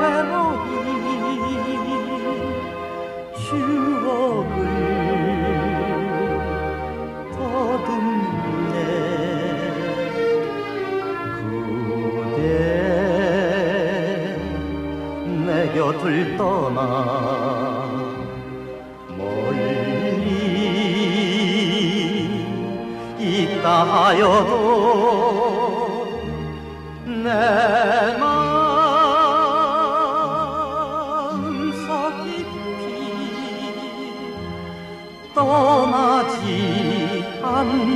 로웨로이 추억을 더듬네. 그대 내 곁을 떠나 멀리 있다 하여도 내 마음속 깊이 떠나지 않는